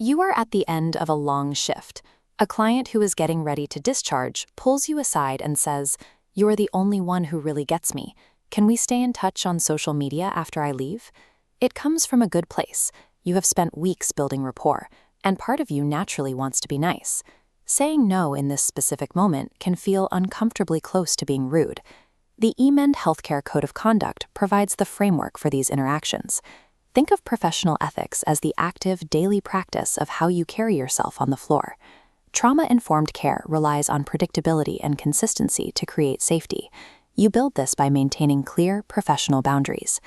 You are at the end of a long shift. A client who is getting ready to discharge pulls you aside and says, "You're the only one who really gets me. Can we stay in touch on social media after I leave?" It comes from a good place. You have spent weeks building rapport, and part of you naturally wants to be nice. Saying no in this specific moment can feel uncomfortably close to being rude. The Emend Healthcare Code of Conduct provides the framework for these interactions. Think of professional ethics as the active daily practice of how you carry yourself on the floor. Trauma-informed care relies on predictability and consistency to create safety. You build this by maintaining clear, professional boundaries.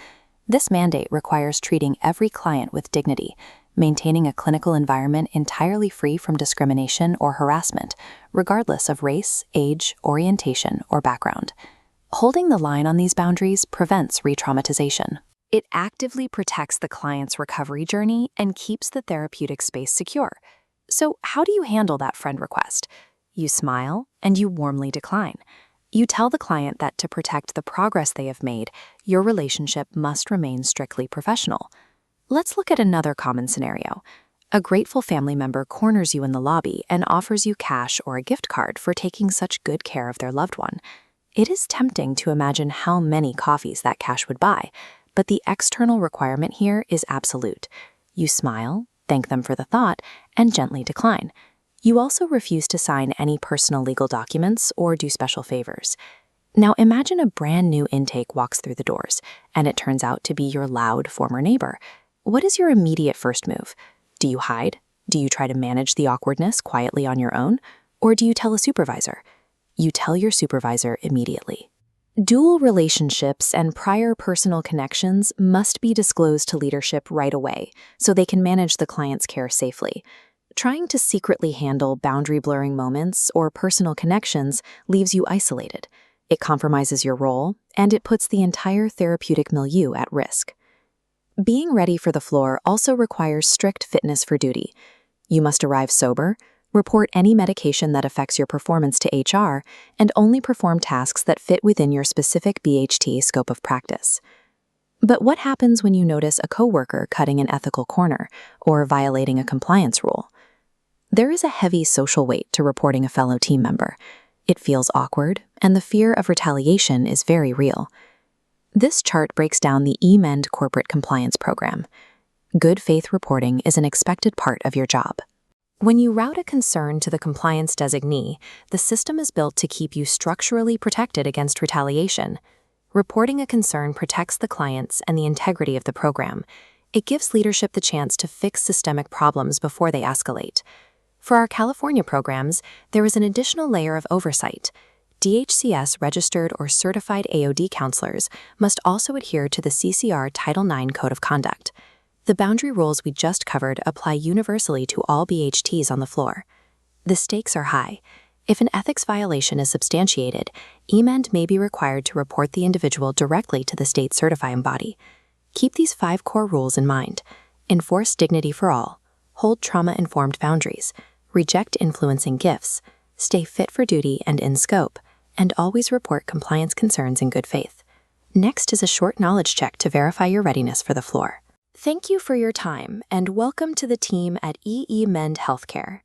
This mandate requires treating every client with dignity, maintaining a clinical environment entirely free from discrimination or harassment, regardless of race, age, orientation, or background. Holding the line on these boundaries prevents re-traumatization. It actively protects the client's recovery journey and keeps the therapeutic space secure. So, how do you handle that friend request? You smile and you warmly decline. You tell the client that to protect the progress they have made, your relationship must remain strictly professional. Let's look at another common scenario. A grateful family member corners you in the lobby and offers you cash or a gift card for taking such good care of their loved one. It is tempting to imagine how many coffees that cash would buy, but the external requirement here is absolute. You smile, thank them for the thought, and gently decline. You also refuse to sign any personal legal documents or do special favors. Now imagine a brand new intake walks through the doors, and it turns out to be your loud former neighbor. What is your immediate first move? Do you hide? Do you try to manage the awkwardness quietly on your own? Or do you tell a supervisor? You tell your supervisor immediately. Dual relationships and prior personal connections must be disclosed to leadership right away so they can manage the client's care safely. Trying to secretly handle boundary-blurring moments or personal connections leaves you isolated. It compromises your role, and it puts the entire therapeutic milieu at risk. Being ready for the floor also requires strict fitness for duty. You must arrive sober, report any medication that affects your performance to HR, and only perform tasks that fit within your specific BHT scope of practice. But what happens when you notice a coworker cutting an ethical corner or violating a compliance rule? There is a heavy social weight to reporting a fellow team member. It feels awkward, and the fear of retaliation is very real. This chart breaks down the Emend corporate compliance program. Good faith reporting is an expected part of your job. When you route a concern to the compliance designee, the system is built to keep you structurally protected against retaliation. Reporting a concern protects the clients and the integrity of the program. It gives leadership the chance to fix systemic problems before they escalate. For our California programs, there is an additional layer of oversight. DHCS registered or certified AOD counselors must also adhere to the CCR Title IX Code of Conduct. The boundary rules we just covered apply universally to all BHTs on the floor. The stakes are high. If an ethics violation is substantiated, Emend may be required to report the individual directly to the state certifying body. Keep these 5 core rules in mind. Enforce dignity for all. Hold trauma-informed boundaries. Reject influencing gifts. Stay fit for duty and in scope. And always report compliance concerns in good faith. Next is a short knowledge check to verify your readiness for the floor. Thank you for your time, and welcome to the team at Emend Healthcare.